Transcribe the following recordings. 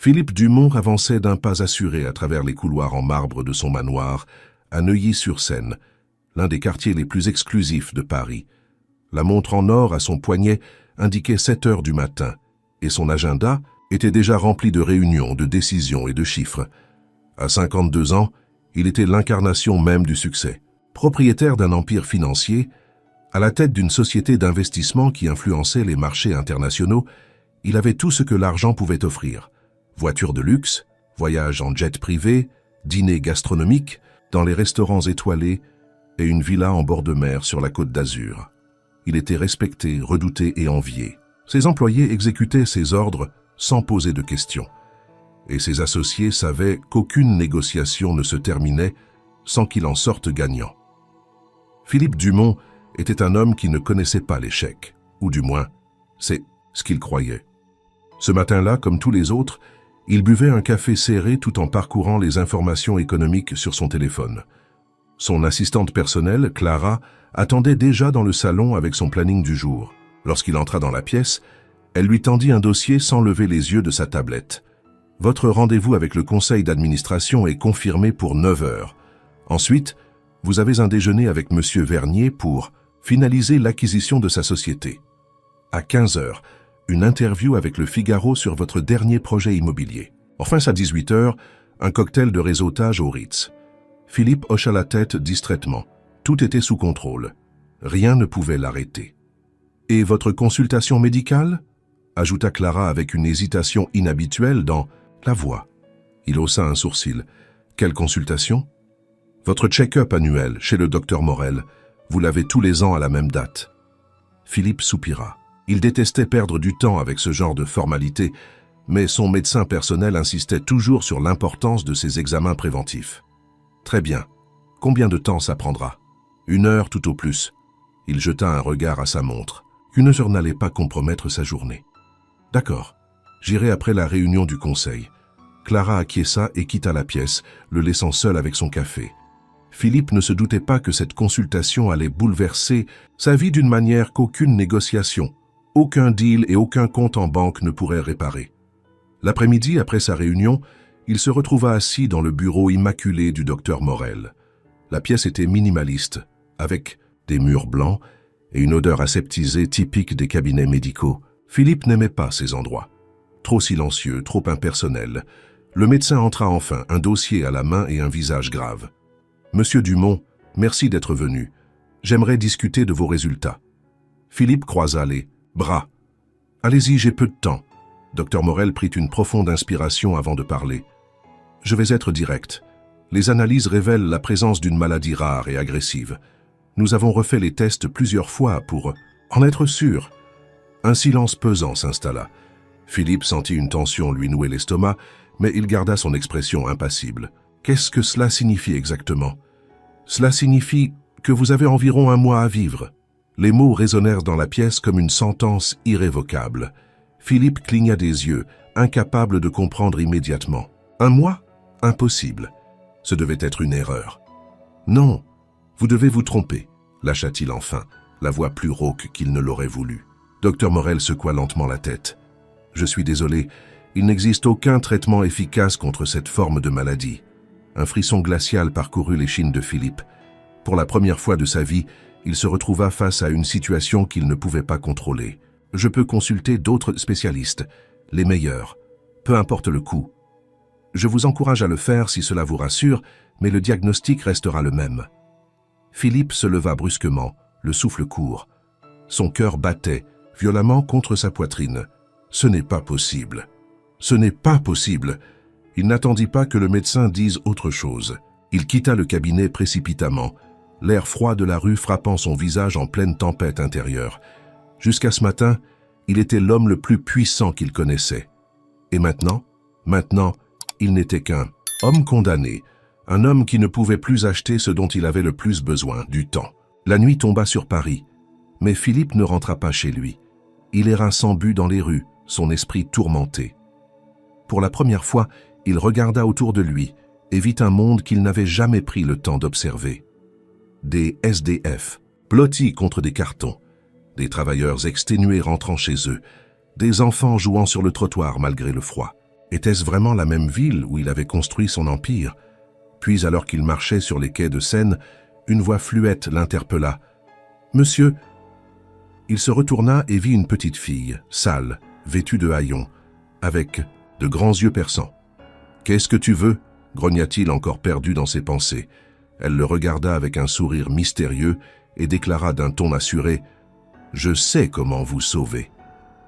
Philippe Dumont avançait d'un pas assuré à travers les couloirs en marbre de son manoir, à Neuilly-sur-Seine, l'un des quartiers les plus exclusifs de Paris. La montre en or à son poignet indiquait 7 heures du matin, et son agenda était déjà rempli de réunions, de décisions et de chiffres. À 52 ans, il était l'incarnation même du succès. Propriétaire d'un empire financier, à la tête d'une société d'investissement qui influençait les marchés internationaux, il avait tout ce que l'argent pouvait offrir. Voitures de luxe, voyages en jet privé, dîners gastronomiques dans les restaurants étoilés et une villa en bord de mer sur la Côte d'Azur. Il était respecté, redouté et envié. Ses employés exécutaient ses ordres sans poser de questions. Et ses associés savaient qu'aucune négociation ne se terminait sans qu'il en sorte gagnant. Philippe Dumont était un homme qui ne connaissait pas l'échec, ou du moins, c'est ce qu'il croyait. Ce matin-là, comme tous les autres, il buvait un café serré tout en parcourant les informations économiques sur son téléphone. Son assistante personnelle, Clara, attendait déjà dans le salon avec son planning du jour. Lorsqu'il entra dans la pièce, elle lui tendit un dossier sans lever les yeux de sa tablette. « Votre rendez-vous avec le conseil d'administration est confirmé pour 9 heures. Ensuite, vous avez un déjeuner avec M. Vernier pour finaliser l'acquisition de sa société. À 15 heures, une interview avec le Figaro sur votre dernier projet immobilier. Enfin, à 18 heures, un cocktail de réseautage au Ritz. » Philippe hocha la tête distraitement. Tout était sous contrôle. Rien ne pouvait l'arrêter. « Et votre consultation médicale ?» ajouta Clara avec une hésitation inhabituelle dans la voix. Il haussa un sourcil. « Quelle consultation ?»« Votre check-up annuel chez le docteur Morel. Vous l'avez tous les ans à la même date. » Philippe soupira. Il détestait perdre du temps avec ce genre de formalité, mais son médecin personnel insistait toujours sur l'importance de ces examens préventifs. « Très bien. Combien de temps ça prendra ?»« 1 heure tout au plus. » Il jeta un regard à sa montre. 1 heure n'allait pas compromettre sa journée. « D'accord. J'irai après la réunion du conseil. » Clara acquiesça et quitta la pièce, le laissant seul avec son café. Philippe ne se doutait pas que cette consultation allait bouleverser sa vie d'une manière qu'aucune négociation, aucun deal et aucun compte en banque ne pourraient réparer. L'après-midi, après sa réunion, il se retrouva assis dans le bureau immaculé du docteur Morel. La pièce était minimaliste, avec des murs blancs et une odeur aseptisée typique des cabinets médicaux. Philippe n'aimait pas ces endroits. Trop silencieux, trop impersonnels. Le médecin entra enfin, un dossier à la main et un visage grave. « Monsieur Dumont, merci d'être venu. J'aimerais discuter de vos résultats. » Philippe croisa les bras. « Allez-y, j'ai peu de temps. » Dr Morel prit une profonde inspiration avant de parler. « Je vais être direct. Les analyses révèlent la présence d'une maladie rare et agressive. Nous avons refait les tests plusieurs fois pour en être sûr. » Un silence pesant s'installa. Philippe sentit une tension lui nouer l'estomac, mais il garda son expression impassible. « Qu'est-ce que cela signifie exactement ?»« Cela signifie que vous avez environ 1 mois à vivre. » Les mots résonnèrent dans la pièce comme une sentence irrévocable. Philippe cligna des yeux, incapable de comprendre immédiatement. « 1 mois ? Impossible. Ce devait être une erreur. »« Non, vous devez vous tromper, » lâcha-t-il enfin, la voix plus rauque qu'il ne l'aurait voulu. Dr Morel secoua lentement la tête. « Je suis désolé, il n'existe aucun traitement efficace contre cette forme de maladie. » Un frisson glacial parcourut l'échine de Philippe. Pour la première fois de sa vie, il se retrouva face à une situation qu'il ne pouvait pas contrôler. « Je peux consulter d'autres spécialistes, les meilleurs, peu importe le coût. Je vous encourage à le faire si cela vous rassure, mais le diagnostic restera le même. » Philippe se leva brusquement, le souffle court. Son cœur battait violemment contre sa poitrine. « Ce n'est pas possible. Ce n'est pas possible. » Il n'attendit pas que le médecin dise autre chose. Il quitta le cabinet précipitamment, l'air froid de la rue frappant son visage en pleine tempête intérieure. Jusqu'à ce matin, il était l'homme le plus puissant qu'il connaissait. Et maintenant, il n'était qu'un homme condamné, un homme qui ne pouvait plus acheter ce dont il avait le plus besoin, du temps. La nuit tomba sur Paris, mais Philippe ne rentra pas chez lui. Il erra sans but dans les rues, son esprit tourmenté. Pour la première fois, il regarda autour de lui et vit un monde qu'il n'avait jamais pris le temps d'observer. Des SDF, blottis contre des cartons, des travailleurs exténués rentrant chez eux, des enfants jouant sur le trottoir malgré le froid. Était-ce vraiment la même ville où il avait construit son empire? Puis, alors qu'il marchait sur les quais de Seine, une voix fluette l'interpella. « Monsieur !» Il se retourna et vit une petite fille, sale, vêtue de haillons, avec de grands yeux perçants. « Qu'est-ce que tu veux ?» grogna-t-il encore perdu dans ses pensées. Elle le regarda avec un sourire mystérieux et déclara d'un ton assuré « Je sais comment vous sauver. »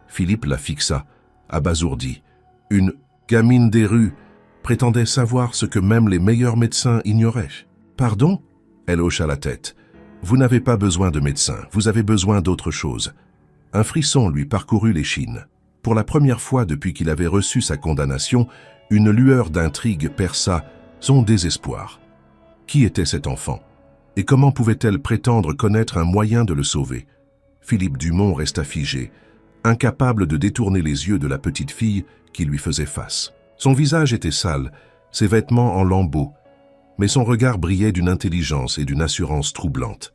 Philippe la fixa, abasourdi. Une gamine des rues prétendait savoir ce que même les meilleurs médecins ignoraient. « Pardon ?» Elle hocha la tête. « Vous n'avez pas besoin de médecin, vous avez besoin d'autre chose. » Un frisson lui parcourut l'échine. Pour la première fois depuis qu'il avait reçu sa condamnation, une lueur d'intrigue perça son désespoir. Qui était cet enfant? Et comment pouvait-elle prétendre connaître un moyen de le sauver? Philippe Dumont resta figé, incapable de détourner les yeux de la petite fille qui lui faisait face. Son visage était sale, ses vêtements en lambeaux, mais son regard brillait d'une intelligence et d'une assurance troublantes.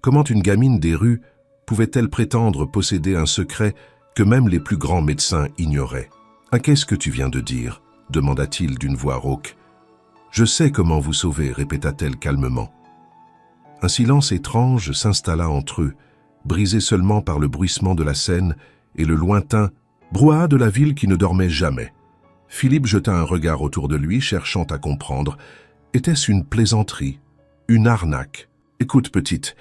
Comment une gamine des rues pouvait-elle prétendre posséder un secret que même les plus grands médecins ignoraient? « Ah, qu'est-ce que tu viens de dire ?» demanda-t-il d'une voix rauque. « Je sais comment vous sauver, répéta-t-elle calmement. Un silence étrange s'installa entre eux, brisé seulement par le bruissement de la Seine et le lointain brouhaha de la ville qui ne dormait jamais. Philippe jeta un regard autour de lui, cherchant à comprendre. Était-ce une plaisanterie? Une arnaque? « Écoute, petite,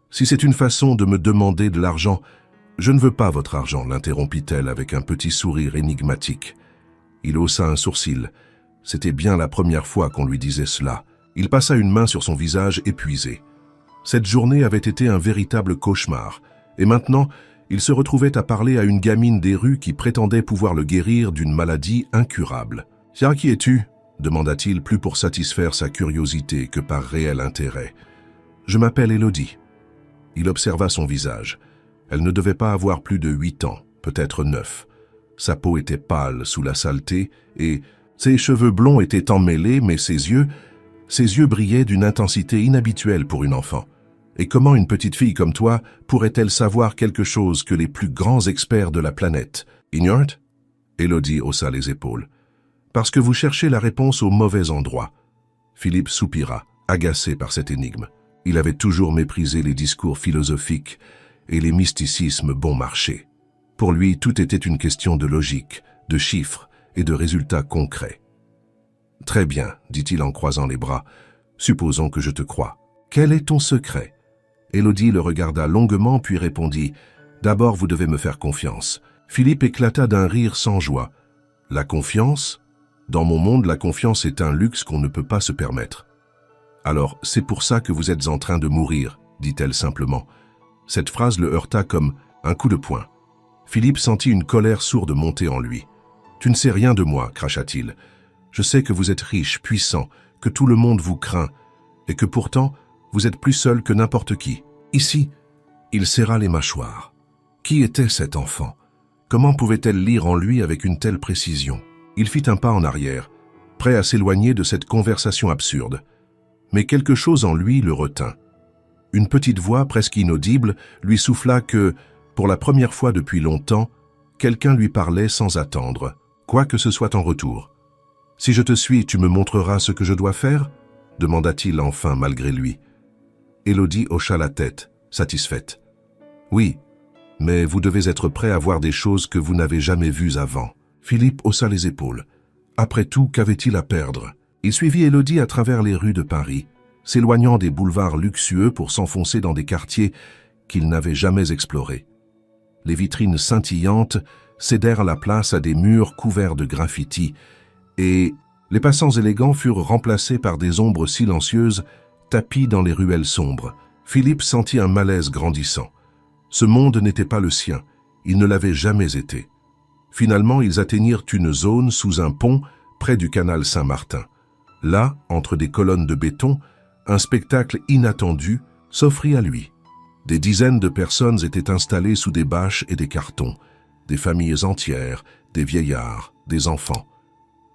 si c'est une façon de me demander de l'argent, je ne veux pas votre argent, l'interrompit-elle avec un petit sourire énigmatique. Il haussa un sourcil. C'était bien la première fois qu'on lui disait cela. Il passa une main sur son visage épuisé. Cette journée avait été un véritable cauchemar, et maintenant, il se retrouvait à parler à une gamine des rues qui prétendait pouvoir le guérir d'une maladie incurable. « Tiens, qui es-tu » demanda-t-il plus pour satisfaire sa curiosité que par réel intérêt. « Je m'appelle Élodie. » Il observa son visage. Elle ne devait pas avoir plus de 8 ans, peut-être 9. Sa peau était pâle sous la saleté et ses cheveux blonds étaient emmêlés, mais ses yeux brillaient d'une intensité inhabituelle pour une enfant. Et comment une petite fille comme toi pourrait-elle savoir quelque chose que les plus grands experts de la planète ignorent? Élodie haussa les épaules. Parce que vous cherchez la réponse au mauvais endroit. Philippe soupira, agacé par cette énigme. Il avait toujours méprisé les discours philosophiques et les mysticismes bon marché. Pour lui, tout était une question de logique, de chiffres et de résultats concrets. « Très bien, dit-il en croisant les bras. Supposons que je te crois. Quel est ton secret ?» Élodie le regarda longuement puis répondit « D'abord, vous devez me faire confiance. » Philippe éclata d'un rire sans joie. « La confiance ? Dans mon monde, la confiance est un luxe qu'on ne peut pas se permettre. »« Alors, c'est pour ça que vous êtes en train de mourir, » dit-elle simplement. Cette phrase le heurta comme un coup de poing. Philippe sentit une colère sourde monter en lui. « Tu ne sais rien de moi, cracha-t-il. Je sais que vous êtes riche, puissant, que tout le monde vous craint, et que pourtant, vous êtes plus seul que n'importe qui. Ici, il serra les mâchoires. Qui était cet enfant? Comment pouvait-elle lire en lui avec une telle précision? Il fit un pas en arrière, prêt à s'éloigner de cette conversation absurde. Mais quelque chose en lui le retint. Une petite voix presque inaudible lui souffla que, pour la première fois depuis longtemps, quelqu'un lui parlait sans attendre, quoi que ce soit en retour. « Si je te suis, tu me montreras ce que je dois faire ?» demanda-t-il enfin malgré lui. Élodie hocha la tête, satisfaite. « Oui, mais vous devez être prêt à voir des choses que vous n'avez jamais vues avant. » Philippe haussa les épaules. Après tout, qu'avait-il à perdre? Il suivit Élodie à travers les rues de Paris, s'éloignant des boulevards luxueux pour s'enfoncer dans des quartiers qu'il n'avait jamais explorés. Les vitrines scintillantes cédèrent la place à des murs couverts de graffitis, et les passants élégants furent remplacés par des ombres silencieuses tapies dans les ruelles sombres. Philippe sentit un malaise grandissant. Ce monde n'était pas le sien, il ne l'avait jamais été. Finalement, ils atteignirent une zone sous un pont près du canal Saint-Martin. Là, entre des colonnes de béton, un spectacle inattendu s'offrit à lui. Des dizaines de personnes étaient installées sous des bâches et des cartons, des familles entières, des vieillards, des enfants.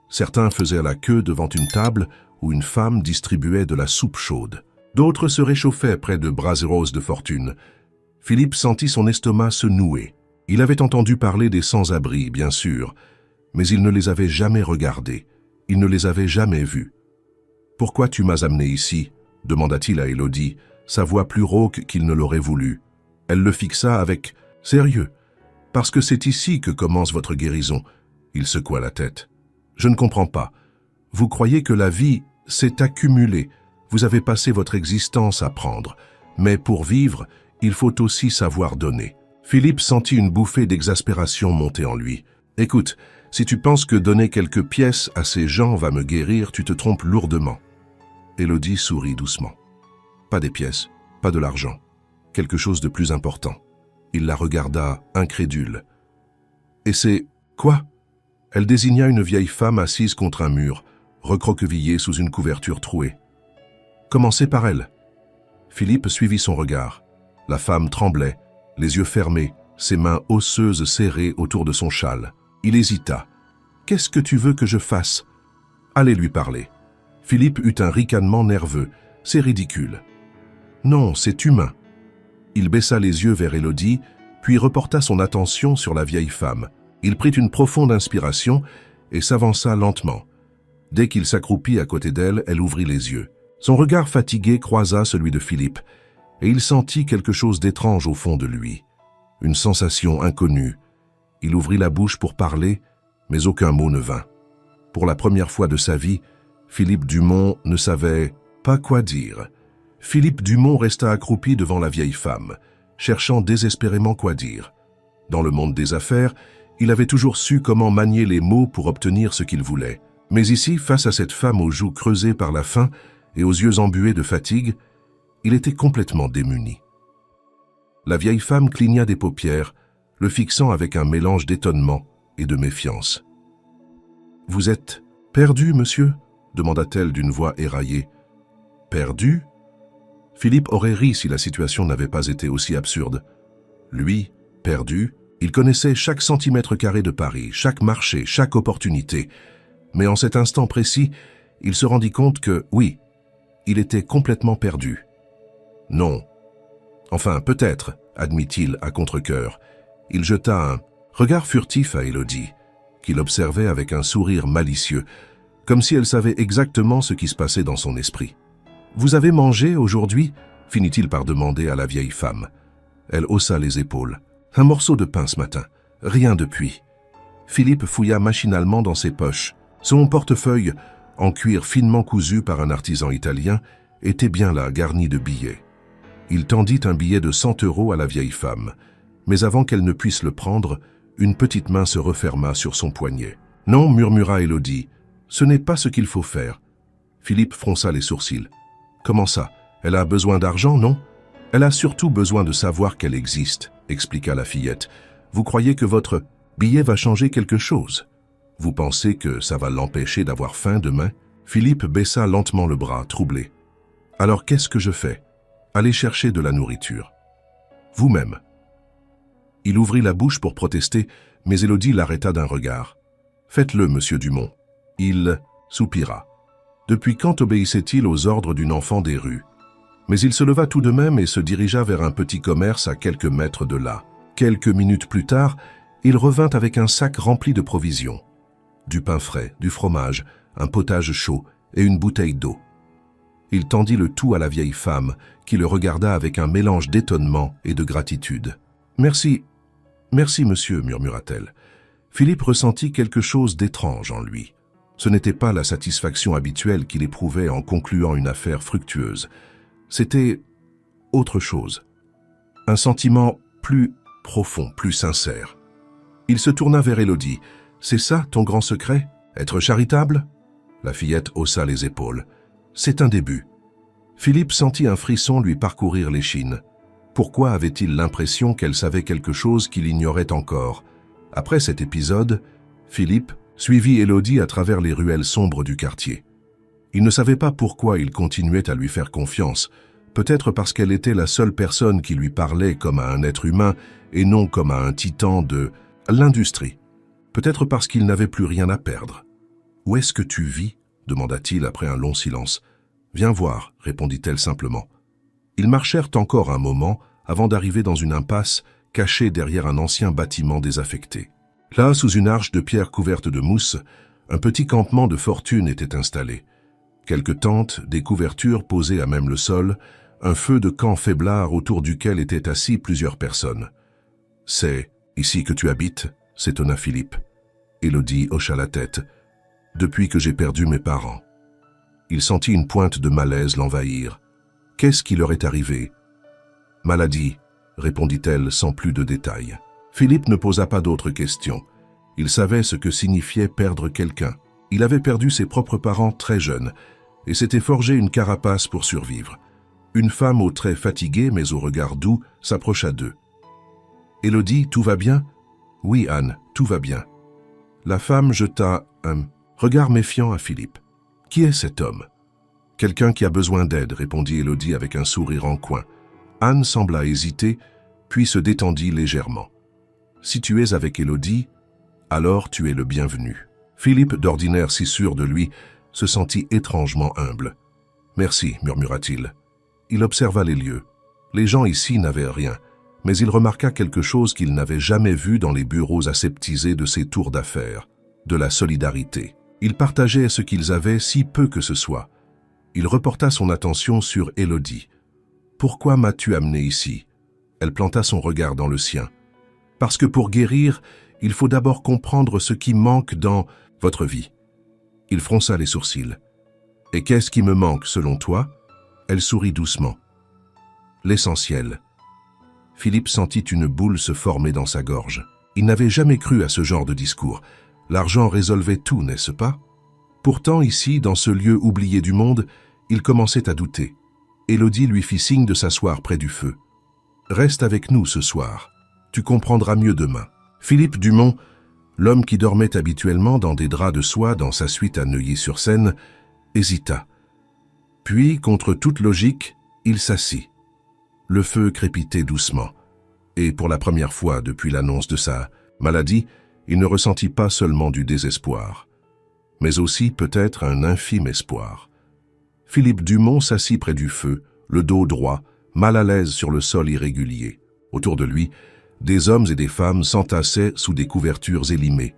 Certains faisaient la queue devant une table où une femme distribuait de la soupe chaude. D'autres se réchauffaient près de braseros de fortune. Philippe sentit son estomac se nouer. Il avait entendu parler des sans-abri, bien sûr, mais il ne les avait jamais regardés, il ne les avait jamais vus. « Pourquoi tu m'as amené ici ?» demanda-t-il à Élodie, sa voix plus rauque qu'il ne l'aurait voulu. Elle le fixa avec « Sérieux, parce que c'est ici que commence votre guérison. » Il secoua la tête. « Je ne comprends pas. Vous croyez que la vie s'est accumulée. Vous avez passé votre existence à prendre. Mais pour vivre, il faut aussi savoir donner. » Philippe sentit une bouffée d'exaspération monter en lui. « Écoute, si tu penses que donner quelques pièces à ces gens va me guérir, tu te trompes lourdement. » Élodie sourit doucement. « Pas des pièces, pas de l'argent. Quelque chose de plus important. » Il la regarda, incrédule. « Et c'est... quoi ?» Elle désigna une vieille femme assise contre un mur, recroquevillée sous une couverture trouée. « Commencez par elle. » Philippe suivit son regard. La femme tremblait, les yeux fermés, ses mains osseuses serrées autour de son châle. Il hésita. « Qu'est-ce que tu veux que je fasse ?» « Allez lui parler. » Philippe eut un ricanement nerveux. « C'est ridicule. »« Non, c'est humain. » Il baissa les yeux vers Élodie, puis reporta son attention sur la vieille femme. Il prit une profonde inspiration et s'avança lentement. Dès qu'il s'accroupit à côté d'elle, elle ouvrit les yeux. Son regard fatigué croisa celui de Philippe, et il sentit quelque chose d'étrange au fond de lui. Une sensation inconnue. Il ouvrit la bouche pour parler, mais aucun mot ne vint. Pour la première fois de sa vie, Philippe Dumont ne savait pas quoi dire. Philippe Dumont resta accroupi devant la vieille femme, cherchant désespérément quoi dire. Dans le monde des affaires, il avait toujours su comment manier les mots pour obtenir ce qu'il voulait. Mais ici, face à cette femme aux joues creusées par la faim et aux yeux embués de fatigue, il était complètement démuni. La vieille femme cligna des paupières, le fixant avec un mélange d'étonnement et de méfiance. « Vous êtes perdu, monsieur ?» demanda-t-elle d'une voix éraillée. « Perdu ?» Philippe aurait ri si la situation n'avait pas été aussi absurde. Lui, perdu, il connaissait chaque centimètre carré de Paris, chaque marché, chaque opportunité. Mais en cet instant précis, il se rendit compte que, oui, il était complètement perdu. Non. Enfin, peut-être, admit-il à contre-cœur. Il jeta un regard furtif à Élodie, qu'il observait avec un sourire malicieux, comme si elle savait exactement ce qui se passait dans son esprit. « Vous avez mangé aujourd'hui ?» finit-il par demander à la vieille femme. Elle haussa les épaules. « Un morceau de pain ce matin. Rien depuis. » Philippe fouilla machinalement dans ses poches. Son portefeuille, en cuir finement cousu par un artisan italien, était bien là, garni de billets. Il tendit un billet de 100 € à la vieille femme, mais avant qu'elle ne puisse le prendre, une petite main se referma sur son poignet. « Non, » murmura Élodie, « ce n'est pas ce qu'il faut faire. » Philippe fronça les sourcils. « Comment ça? Elle a besoin d'argent, non? »« Elle a surtout besoin de savoir qu'elle existe, » expliqua la fillette. « Vous croyez que votre billet va changer quelque chose? Vous pensez que ça va l'empêcher d'avoir faim demain ?» Philippe baissa lentement le bras, troublé. « Alors qu'est-ce que je fais? Allez chercher de la nourriture. Vous-même. » Il ouvrit la bouche pour protester, mais Élodie l'arrêta d'un regard. « Faites-le, monsieur Dumont. » Il soupira. Depuis quand obéissait-il aux ordres d'une enfant des rues? Mais il se leva tout de même et se dirigea vers un petit commerce à quelques mètres de là. Quelques minutes plus tard, il revint avec un sac rempli de provisions. Du pain frais, du fromage, un potage chaud et une bouteille d'eau. Il tendit le tout à la vieille femme, qui le regarda avec un mélange d'étonnement et de gratitude. « Merci, monsieur, » murmura-t-elle. Philippe ressentit quelque chose d'étrange en lui. Ce n'était pas la satisfaction habituelle qu'il éprouvait en concluant une affaire fructueuse. C'était autre chose. Un sentiment plus profond, plus sincère. Il se tourna vers Élodie. « C'est ça, ton grand secret? Être charitable ?» La fillette haussa les épaules. « C'est un début. » Philippe sentit un frisson lui parcourir l'échine. Pourquoi avait-il l'impression qu'elle savait quelque chose qu'il ignorait encore? Après cet épisode, Philippe suivit Élodie à travers les ruelles sombres du quartier. Il ne savait pas pourquoi il continuait à lui faire confiance, peut-être parce qu'elle était la seule personne qui lui parlait comme à un être humain et non comme à un titan de l'industrie. Peut-être parce qu'il n'avait plus rien à perdre. « Où est-ce que tu vis ?» demanda-t-il après un long silence. « Viens voir », répondit-elle simplement. Ils marchèrent encore un moment avant d'arriver dans une impasse cachée derrière un ancien bâtiment désaffecté. Là, sous une arche de pierre couverte de mousse, un petit campement de fortune était installé. Quelques tentes, des couvertures posées à même le sol, un feu de camp faiblard autour duquel étaient assis plusieurs personnes. « C'est ici que tu habites ?» s'étonna Philippe. Élodie hocha la tête. « Depuis que j'ai perdu mes parents. » Il sentit une pointe de malaise l'envahir. Qu'est-ce qui leur est arrivé? « Maladie, » répondit-elle sans plus de détails. Philippe ne posa pas d'autres questions. Il savait ce que signifiait perdre quelqu'un. Il avait perdu ses propres parents très jeunes et s'était forgé une carapace pour survivre. Une femme aux traits fatigués mais au regard doux s'approcha d'eux. « Élodie, tout va bien ?»« Oui, Anne, tout va bien. » La femme jeta un regard méfiant à Philippe. « Qui est cet homme ?»« Quelqu'un qui a besoin d'aide, » répondit Élodie avec un sourire en coin. Anne sembla hésiter, puis se détendit légèrement. « Si tu es avec Élodie, alors tu es le bienvenu. » Philippe, d'ordinaire si sûr de lui, se sentit étrangement humble. « Merci, murmura-t-il. » Il observa les lieux. Les gens ici n'avaient rien, mais il remarqua quelque chose qu'il n'avait jamais vu dans les bureaux aseptisés de ces tours d'affaires, de la solidarité. Ils partageaient ce qu'ils avaient, si peu que ce soit. Il reporta son attention sur Élodie. « Pourquoi m'as-tu amené ici ?» Elle planta son regard dans le sien. « Parce que pour guérir, il faut d'abord comprendre ce qui manque dans votre vie. » Il fronça les sourcils. « Et qu'est-ce qui me manque, selon toi ?» Elle sourit doucement. « L'essentiel. » Philippe sentit une boule se former dans sa gorge. Il n'avait jamais cru à ce genre de discours. L'argent résolvait tout, n'est-ce pas? Pourtant, ici, dans ce lieu oublié du monde, il commençait à douter. Élodie lui fit signe de s'asseoir près du feu. « Reste avec nous ce soir. Tu comprendras mieux demain. » Philippe Dumont, l'homme qui dormait habituellement dans des draps de soie dans sa suite à Neuilly-sur-Seine, hésita. Puis, contre toute logique, il s'assit. Le feu crépitait doucement, et pour la première fois depuis l'annonce de sa maladie, il ne ressentit pas seulement du désespoir, mais aussi peut-être un infime espoir. Philippe Dumont s'assit près du feu, le dos droit, mal à l'aise sur le sol irrégulier. Autour de lui, des hommes et des femmes s'entassaient sous des couvertures élimées,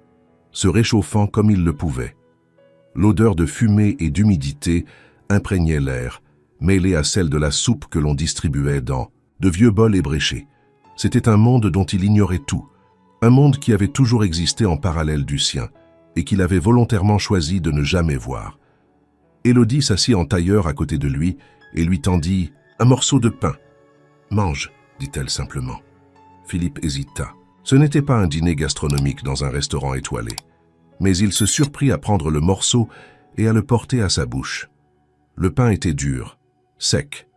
se réchauffant comme ils le pouvaient. L'odeur de fumée et d'humidité imprégnait l'air, mêlée à celle de la soupe que l'on distribuait dans de vieux bols ébréchés. C'était un monde dont il ignorait tout, un monde qui avait toujours existé en parallèle du sien et qu'il avait volontairement choisi de ne jamais voir. Élodie s'assit en tailleur à côté de lui et lui tendit un morceau de pain. « Mange », dit-elle simplement. Philippe hésita. Ce n'était pas un dîner gastronomique dans un restaurant étoilé, mais il se surprit à prendre le morceau et à le porter à sa bouche. Le pain était dur, sec.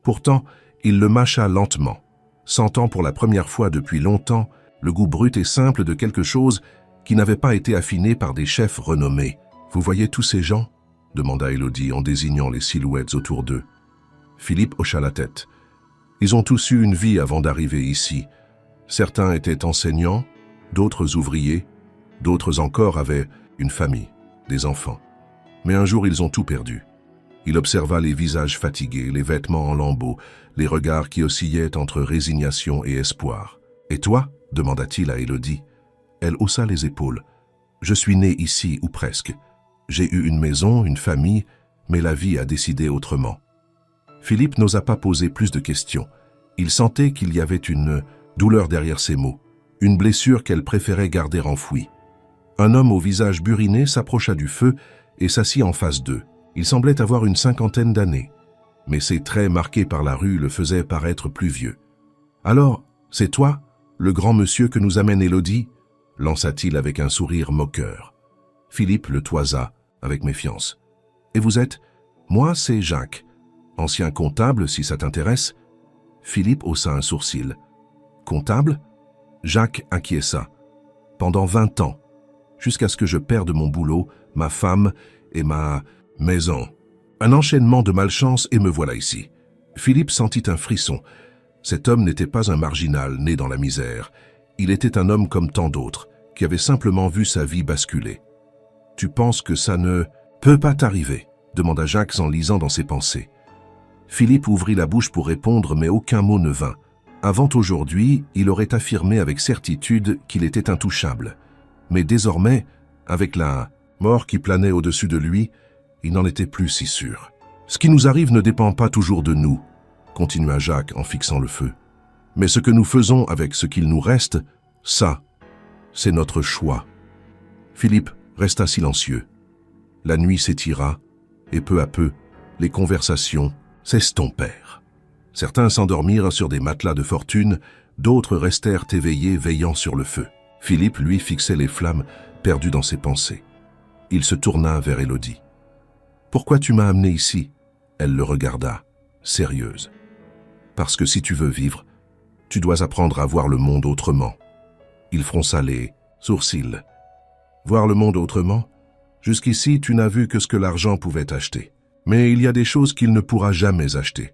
Pourtant, il le mâcha lentement, sentant pour la première fois depuis longtemps le goût brut et simple de quelque chose qui n'avait pas été affiné par des chefs renommés. « Vous voyez tous ces gens ?» demanda Élodie en désignant les silhouettes autour d'eux. Philippe hocha la tête. Ils ont tous eu une vie avant d'arriver ici. Certains étaient enseignants, d'autres ouvriers, d'autres encore avaient une famille, des enfants. Mais un jour, ils ont tout perdu. Il observa les visages fatigués, les vêtements en lambeaux, les regards qui oscillaient entre résignation et espoir. « Et toi ?» demanda-t-il à Élodie. Elle haussa les épaules. « Je suis né ici, ou presque. J'ai eu une maison, une famille, mais la vie a décidé autrement. » Philippe n'osa pas poser plus de questions. Il sentait qu'il y avait une douleur derrière ces mots, une blessure qu'elle préférait garder enfouie. Un homme au visage buriné s'approcha du feu et s'assit en face d'eux. Il semblait avoir une 50aine d'années, mais ses traits marqués par la rue le faisaient paraître plus vieux. « Alors, c'est toi, le grand monsieur que nous amène Élodie ?» lança-t-il avec un sourire moqueur. Philippe le toisa avec méfiance. « Et vous êtes ?»« Moi, c'est Jacques. Ancien comptable, si ça t'intéresse. » Philippe haussa un sourcil. « Comptable ?» Jacques acquiesça. « Pendant 20 ans, jusqu'à ce que je perde mon boulot, ma femme et ma maison. Un enchaînement de malchance et me voilà ici. » Philippe sentit un frisson. Cet homme n'était pas un marginal né dans la misère. Il était un homme comme tant d'autres, qui avait simplement vu sa vie basculer. « Tu penses que ça ne peut pas t'arriver ?» demanda Jacques en lisant dans ses pensées. Philippe ouvrit la bouche pour répondre, mais aucun mot ne vint. Avant aujourd'hui, il aurait affirmé avec certitude qu'il était intouchable. Mais désormais, avec la mort qui planait au-dessus de lui, il n'en était plus si sûr. « Ce qui nous arrive ne dépend pas toujours de nous, » continua Jacques en fixant le feu. « Mais ce que nous faisons avec ce qu'il nous reste, ça, c'est notre choix. » Philippe resta silencieux. La nuit s'étira, et peu à peu, les conversations s'estompèrent. Certains s'endormirent sur des matelas de fortune, d'autres restèrent éveillés veillant sur le feu. Philippe, lui, fixait les flammes, perdu dans ses pensées. Il se tourna vers Élodie. « Pourquoi tu m'as amené ici ?» Elle le regarda, sérieuse. « Parce que si tu veux vivre, tu dois apprendre à voir le monde autrement. » Il fronça les sourcils. « Voir le monde autrement ? Jusqu'ici, tu n'as vu que ce que l'argent pouvait acheter. Mais il y a des choses qu'il ne pourra jamais acheter. »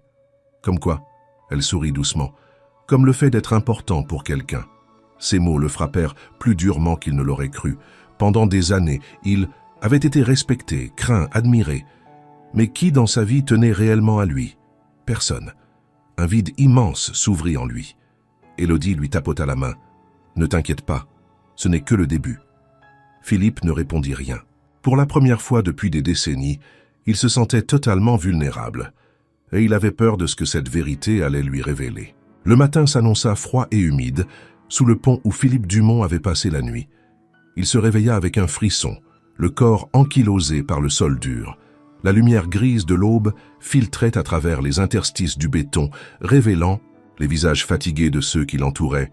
Comme quoi ? Elle sourit doucement. Comme le fait d'être important pour quelqu'un. Ces mots le frappèrent plus durement qu'il ne l'aurait cru. Pendant des années, il avait été respecté, craint, admiré. Mais qui dans sa vie tenait réellement à lui ? Personne. Un vide immense s'ouvrit en lui. Élodie lui tapota la main. « Ne t'inquiète pas, ce n'est que le début. » Philippe ne répondit rien. Pour la première fois depuis des décennies, il se sentait totalement vulnérable. Et il avait peur de ce que cette vérité allait lui révéler. Le matin s'annonça froid et humide, sous le pont où Philippe Dumont avait passé la nuit. Il se réveilla avec un frisson, le corps ankylosé par le sol dur. La lumière grise de l'aube filtrait à travers les interstices du béton, révélant les visages fatigués de ceux qui l'entouraient.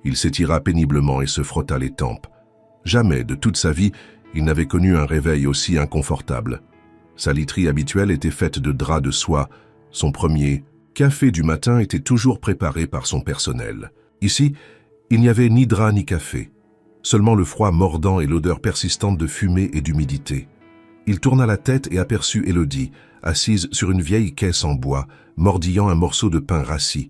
Il s'étira péniblement et se frotta les tempes. Jamais de toute sa vie, il n'avait connu un réveil aussi inconfortable. Sa literie habituelle était faite de draps de soie. Son premier café du matin était toujours préparé par son personnel. Ici, il n'y avait ni drap ni café, seulement le froid mordant et l'odeur persistante de fumée et d'humidité. Il tourna la tête et aperçut Élodie, assise sur une vieille caisse en bois, mordillant un morceau de pain rassis.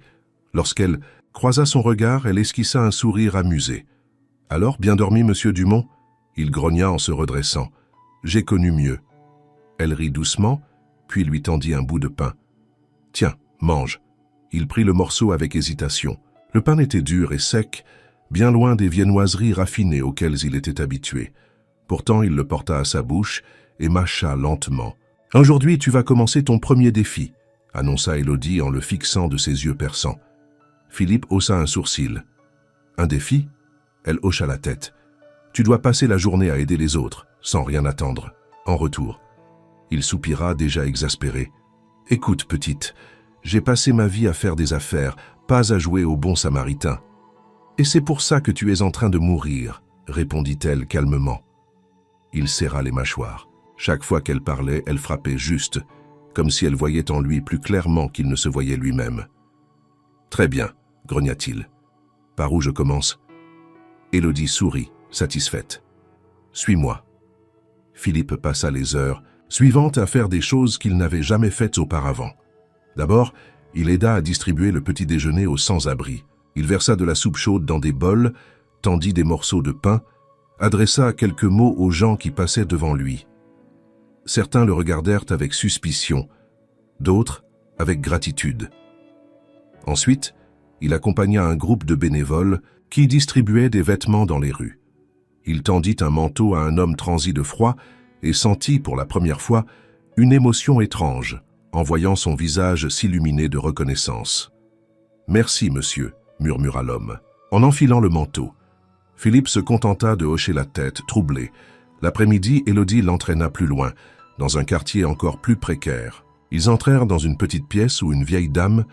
Lorsqu'elle croisa son regard, elle esquissa un sourire amusé. « Alors, bien dormi, monsieur Dumont ?» Il grogna en se redressant. « J'ai connu mieux. » Elle rit doucement, puis lui tendit un bout de pain. « Tiens, mange. » Il prit le morceau avec hésitation. Le pain était dur et sec, bien loin des viennoiseries raffinées auxquelles il était habitué. Pourtant, il le porta à sa bouche et mâcha lentement. « Aujourd'hui, tu vas commencer ton premier défi, » annonça Élodie en le fixant de ses yeux perçants. Philippe haussa un sourcil. « Un défi ?» Elle hocha la tête. « Tu dois passer la journée à aider les autres, sans rien attendre. En retour. » Il soupira, déjà exaspéré. « Écoute, petite, j'ai passé ma vie à faire des affaires, pas à jouer au bon samaritain. »« Et c'est pour ça que tu es en train de mourir, » répondit-elle calmement. Il serra les mâchoires. Chaque fois qu'elle parlait, elle frappait juste, comme si elle voyait en lui plus clairement qu'il ne se voyait lui-même. « Très bien, » grogna-t-il. « Par où je commence ?» Élodie sourit, satisfaite. « Suis-moi. » Philippe passa les heures suivantes à faire des choses qu'il n'avait jamais faites auparavant. D'abord, il aida à distribuer le petit déjeuner aux sans-abri. Il versa de la soupe chaude dans des bols, tendit des morceaux de pain, adressa quelques mots aux gens qui passaient devant lui. Certains le regardèrent avec suspicion, d'autres avec gratitude. Ensuite, il accompagna un groupe de bénévoles qui distribuaient des vêtements dans les rues. Il tendit un manteau à un homme transi de froid et sentit pour la première fois une émotion étrange en voyant son visage s'illuminer de reconnaissance. « Merci, monsieur », murmura l'homme. En enfilant le manteau, Philippe se contenta de hocher la tête, troublé. L'après-midi, Élodie l'entraîna plus loin, dans un quartier encore plus précaire. Ils entrèrent dans une petite pièce où une vieille dame,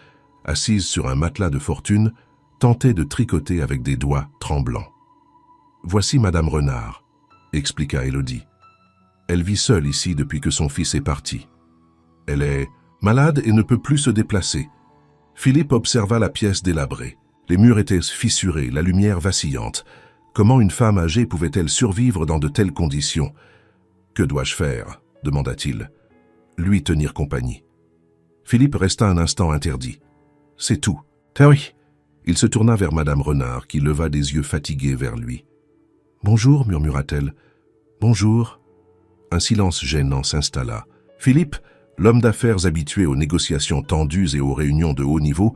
assise sur un matelas de fortune, tentait de tricoter avec des doigts tremblants. « Voici Madame Renard », expliqua Élodie. « Elle vit seule ici depuis que son fils est parti. Elle est malade et ne peut plus se déplacer. » Philippe observa la pièce délabrée. Les murs étaient fissurés, la lumière vacillante. Comment une femme âgée pouvait-elle survivre dans de telles conditions ? « Que dois-je faire » demanda-t-il. « Lui tenir compagnie. » Philippe resta un instant interdit. « C'est tout. »« Ah oui !» Il se tourna vers Madame Renard, qui leva des yeux fatigués vers lui. « Bonjour » murmura-t-elle. « Bonjour. » Un silence gênant s'installa. Philippe, l'homme d'affaires habitué aux négociations tendues et aux réunions de haut niveau,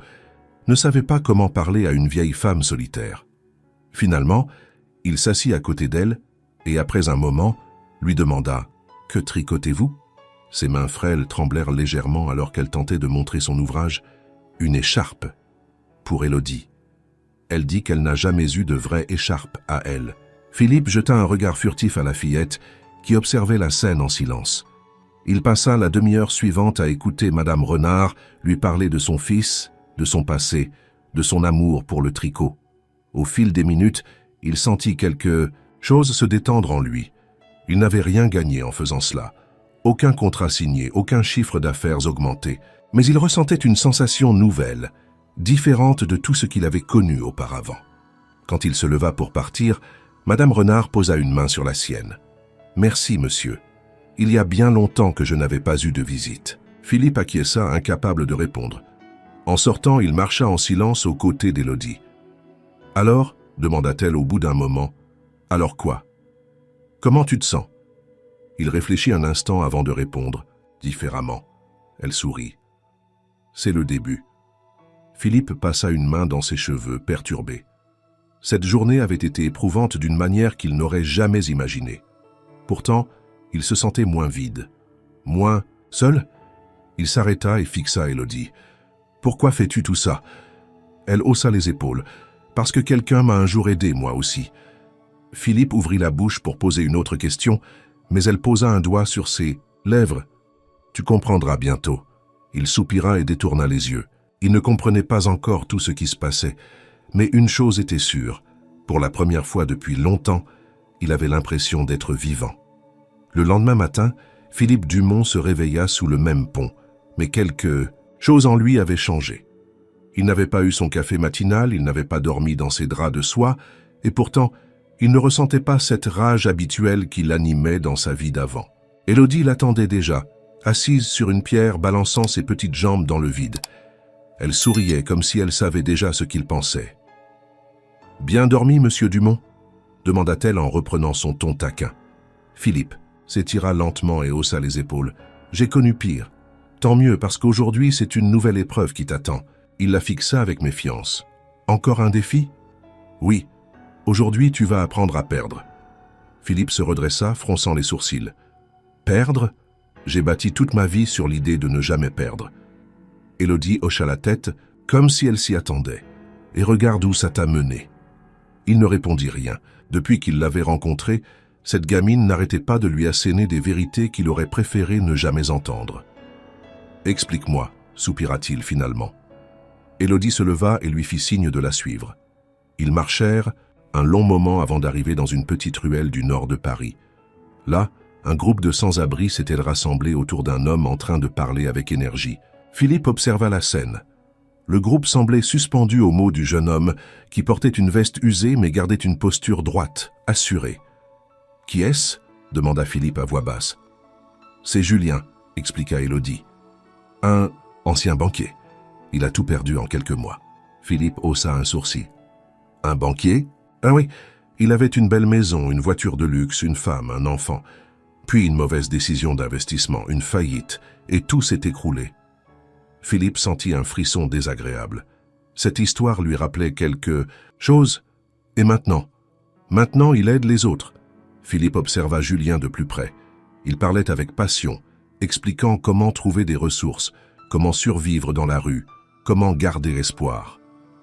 ne savait pas comment parler à une vieille femme solitaire. Finalement, Il s'assit à côté d'elle et, après un moment, lui demanda « Que tricotez-vous » Ses mains frêles tremblèrent légèrement alors qu'elle tentait de montrer son ouvrage, une écharpe, pour Élodie. Elle dit qu'elle n'a jamais eu de vraie écharpe à elle. Philippe jeta un regard furtif à la fillette qui observait la scène en silence. Il passa la demi-heure suivante à écouter Madame Renard lui parler de son fils, de son passé, de son amour pour le tricot. Au fil des minutes, il sentit quelque chose se détendre en lui. Il n'avait rien gagné en faisant cela. Aucun contrat signé, aucun chiffre d'affaires augmenté. Mais il ressentait une sensation nouvelle, différente de tout ce qu'il avait connu auparavant. Quand il se leva pour partir, Madame Renard posa une main sur la sienne. « Merci, monsieur. Il y a bien longtemps que je n'avais pas eu de visite. » Philippe acquiesça, incapable de répondre. En sortant, il marcha en silence aux côtés d'Élodie. « Alors » demanda-t-elle au bout d'un moment. « Alors quoi ? Comment tu te sens ?» Il réfléchit un instant avant de répondre, différemment. Elle sourit. « C'est le début. » Philippe passa une main dans ses cheveux, perturbé. Cette journée avait été éprouvante d'une manière qu'il n'aurait jamais imaginée. Pourtant, il se sentait moins vide, moins seul. Il s'arrêta et fixa Élodie. « Pourquoi fais-tu tout ça ?» Elle haussa les épaules. « Parce que quelqu'un m'a un jour aidé, moi aussi. » Philippe ouvrit la bouche pour poser une autre question, mais elle posa un doigt sur ses lèvres. « Tu comprendras bientôt. » Il soupira et détourna les yeux. Il ne comprenait pas encore tout ce qui se passait, mais une chose était sûre. Pour la première fois depuis longtemps, il avait l'impression d'être vivant. Le lendemain matin, Philippe Dumont se réveilla sous le même pont, mais quelque chose en lui avait changé. Il n'avait pas eu son café matinal, il n'avait pas dormi dans ses draps de soie, et pourtant, il ne ressentait pas cette rage habituelle qui l'animait dans sa vie d'avant. Élodie l'attendait déjà, assise sur une pierre balançant ses petites jambes dans le vide. Elle souriait comme si elle savait déjà ce qu'il pensait. « Bien dormi, monsieur Dumont ?» demanda-t-elle en reprenant son ton taquin. Philippe s'étira lentement et haussa les épaules. « J'ai connu pire. Tant mieux, parce qu'aujourd'hui, c'est une nouvelle épreuve qui t'attend. » Il la fixa avec méfiance. « Encore un défi ?»« Oui. Aujourd'hui, tu vas apprendre à perdre. » Philippe se redressa, fronçant les sourcils. « Perdre ? J'ai bâti toute ma vie sur l'idée de ne jamais perdre. » Élodie hocha la tête, comme si elle s'y attendait. « Et regarde où ça t'a mené. » Il ne répondit rien. Depuis qu'il l'avait rencontrée, cette gamine n'arrêtait pas de lui asséner des vérités qu'il aurait préféré ne jamais entendre. « Explique-moi, » soupira-t-il finalement. Élodie se leva et lui fit signe de la suivre. Ils marchèrent un long moment avant d'arriver dans une petite ruelle du nord de Paris. Là, un groupe de sans-abri s'était rassemblé autour d'un homme en train de parler avec énergie. Philippe observa la scène. Le groupe semblait suspendu aux mots du jeune homme qui portait une veste usée mais gardait une posture droite, assurée. « Qui est-ce » demanda Philippe à voix basse. « C'est Julien » expliqua Élodie. « Un ancien banquier. Il a tout perdu en quelques mois. » Philippe haussa un sourcil. « Un banquier ? Ah oui, il avait une belle maison, une voiture de luxe, une femme, un enfant. Puis une mauvaise décision d'investissement, une faillite, et tout s'est écroulé. » Philippe sentit un frisson désagréable. Cette histoire lui rappelait quelque chose. Et maintenant ? Maintenant, il aide les autres. Philippe observa Julien de plus près. Il parlait avec passion, expliquant comment trouver des ressources, comment survivre dans la rue, comment garder espoir.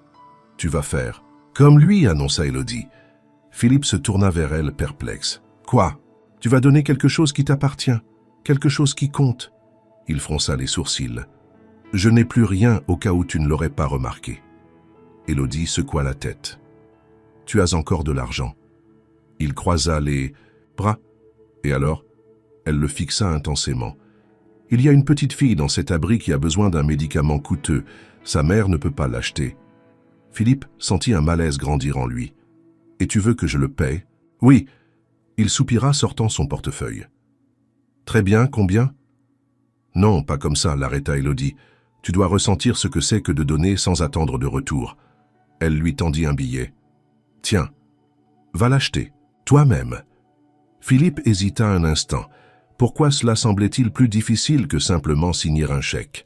« Tu vas faire comme lui, » annonça Élodie. Philippe se tourna vers elle, perplexe. « Quoi ? Tu vas donner quelque chose qui t'appartient, quelque chose qui compte ?» Il fronça les sourcils. « Je n'ai plus rien au cas où tu ne l'aurais pas remarqué. » Élodie secoua la tête. « Tu as encore de l'argent. » Il croisa les bras. « Et alors ?» Elle le fixa intensément. « Il y a une petite fille dans cet abri qui a besoin d'un médicament coûteux. Sa mère ne peut pas l'acheter. » Philippe sentit un malaise grandir en lui. « Et tu veux que je le paie ?»« Oui. » Il soupira, sortant son portefeuille. « Très bien, combien ?»« Non, pas comme ça, » l'arrêta Élodie. « Tu dois ressentir ce que c'est que de donner sans attendre de retour. » Elle lui tendit un billet. « Tiens, va l'acheter, toi-même. » Philippe hésita un instant. Pourquoi cela semblait-il plus difficile que simplement signer un chèque?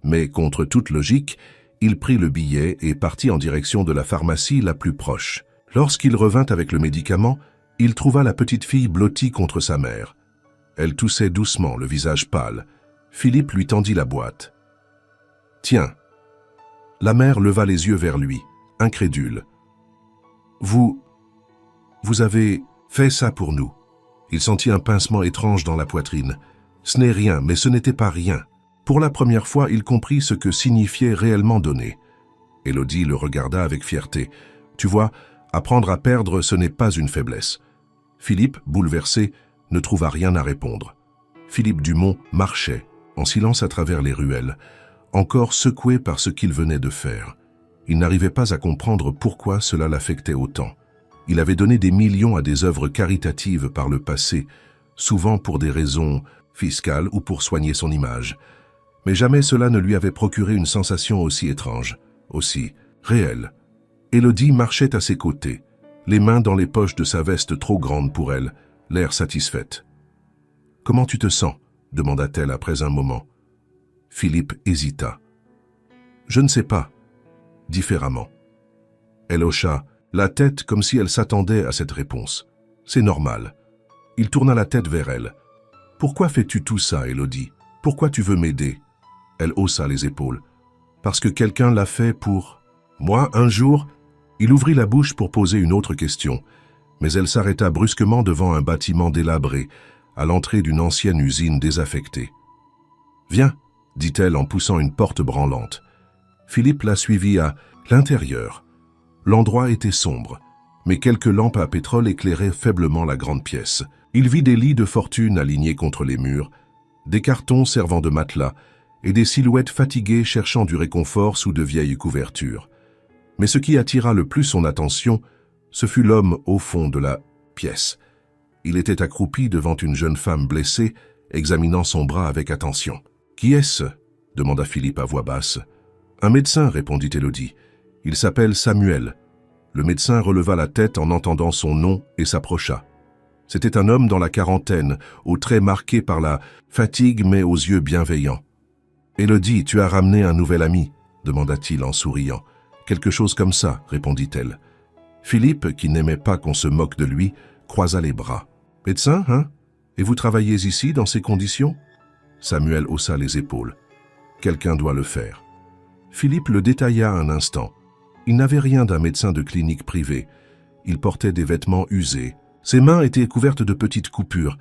Mais contre toute logique, il prit le billet et partit en direction de la pharmacie la plus proche. Lorsqu'il revint avec le médicament, il trouva la petite fille blottie contre sa mère. Elle toussait doucement, le visage pâle. Philippe lui tendit la boîte. « Tiens. » La mère leva les yeux vers lui, incrédule. « Vous avez fait ça pour nous. » Il sentit un pincement étrange dans la poitrine. Ce n'est rien, mais ce n'était pas rien. Pour la première fois, il comprit ce que signifiait réellement donner. Élodie le regarda avec fierté. « Tu vois, apprendre à perdre, ce n'est pas une faiblesse. » Philippe, bouleversé, ne trouva rien à répondre. Philippe Dumont marchait, en silence à travers les ruelles, encore secoué par ce qu'il venait de faire. Il n'arrivait pas à comprendre pourquoi cela l'affectait autant. Il avait donné des millions à des œuvres caritatives par le passé, souvent pour des raisons fiscales ou pour soigner son image. Mais jamais cela ne lui avait procuré une sensation aussi étrange, aussi réelle. Élodie marchait à ses côtés, les mains dans les poches de sa veste trop grande pour elle, l'air satisfaite. « Comment tu te sens ?» demanda-t-elle après un moment. Philippe hésita. « Je ne sais pas. » Différemment. Elle hocha la tête comme si elle s'attendait à cette réponse. « C'est normal. » Il tourna la tête vers elle. « Pourquoi fais-tu tout ça, Élodie? Pourquoi tu veux m'aider ?» Elle haussa les épaules. « Parce que quelqu'un l'a fait pour... » Moi, un jour, il ouvrit la bouche pour poser une autre question, mais elle s'arrêta brusquement devant un bâtiment délabré, à l'entrée d'une ancienne usine désaffectée. « Viens !» dit-elle en poussant une porte branlante. Philippe la suivit à l'intérieur. L'endroit était sombre, mais quelques lampes à pétrole éclairaient faiblement la grande pièce. Il vit des lits de fortune alignés contre les murs, des cartons servant de matelas et des silhouettes fatiguées cherchant du réconfort sous de vieilles couvertures. Mais ce qui attira le plus son attention, ce fut l'homme au fond de la pièce. Il était accroupi devant une jeune femme blessée, examinant son bras avec attention. « Qui est-ce » demanda Philippe à voix basse. « Un médecin, répondit Élodie. Il s'appelle Samuel. » Le médecin releva la tête en entendant son nom et s'approcha. C'était un homme dans la quarantaine, aux traits marqués par la fatigue mais aux yeux bienveillants. « Élodie, tu as ramené un nouvel ami » demanda-t-il en souriant. « Quelque chose comme ça, répondit-elle. Philippe, qui n'aimait pas qu'on se moque de lui, croisa les bras. « Médecin, hein? Et vous travaillez ici dans ces conditions ?» Samuel haussa les épaules. « Quelqu'un doit le faire. » Philippe le détailla un instant. Il n'avait rien d'un médecin de clinique privée. Il portait des vêtements usés. Ses mains étaient couvertes de petites coupures,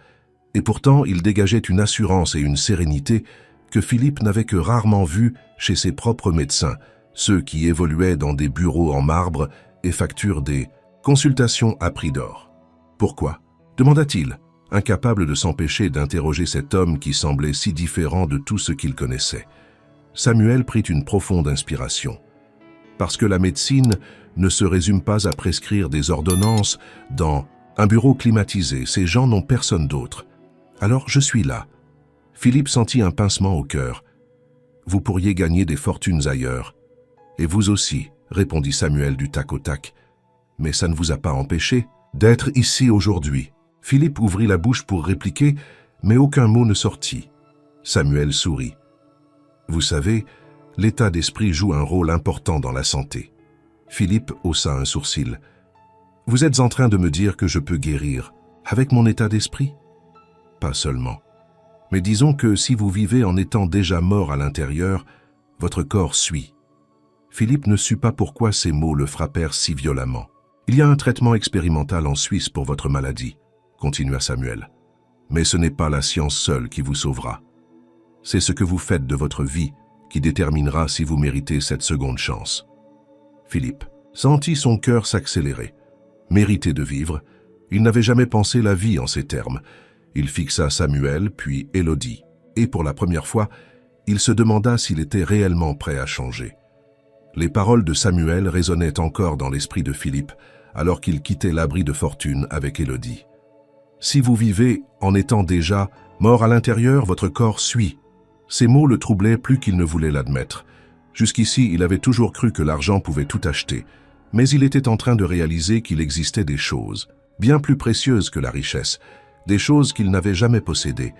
et pourtant il dégageait une assurance et une sérénité que Philippe n'avait que rarement vues chez ses propres médecins, ceux qui évoluaient dans des bureaux en marbre et facturent des consultations à prix d'or. « Pourquoi ?» demanda-t-il, incapable de s'empêcher d'interroger cet homme qui semblait si différent de tout ce qu'il connaissait. Samuel prit une profonde inspiration. Parce que la médecine ne se résume pas à prescrire des ordonnances dans un bureau climatisé, ces gens n'ont personne d'autre. Alors je suis là. Philippe sentit un pincement au cœur. Vous pourriez gagner des fortunes ailleurs. Et vous aussi, répondit Samuel du tac au tac. Mais ça ne vous a pas empêché d'être ici aujourd'hui. Philippe ouvrit la bouche pour répliquer, mais aucun mot ne sortit. Samuel sourit. Vous savez, l'état d'esprit joue un rôle important dans la santé. Philippe haussa un sourcil. Vous êtes en train de me dire que je peux guérir avec mon état d'esprit? Pas seulement. Mais disons que si vous vivez en étant déjà mort à l'intérieur, votre corps suit. Philippe ne sut pas pourquoi ces mots le frappèrent si violemment. Il y a un traitement expérimental en Suisse pour votre maladie, continua Samuel. Mais ce n'est pas la science seule qui vous sauvera. C'est ce que vous faites de votre vie qui déterminera si vous méritez cette seconde chance. Philippe sentit son cœur s'accélérer. Mériter de vivre, il n'avait jamais pensé la vie en ces termes. Il fixa Samuel, puis Élodie, et pour la première fois, il se demanda s'il était réellement prêt à changer. Les paroles de Samuel résonnaient encore dans l'esprit de Philippe, alors qu'il quittait l'abri de fortune avec Élodie. Si vous vivez en étant déjà mort à l'intérieur, votre corps suit. Ces mots le troublaient plus qu'il ne voulait l'admettre. Jusqu'ici, il avait toujours cru que l'argent pouvait tout acheter, mais il était en train de réaliser qu'il existait des choses, bien plus précieuses que la richesse, des choses qu'il n'avait jamais possédées.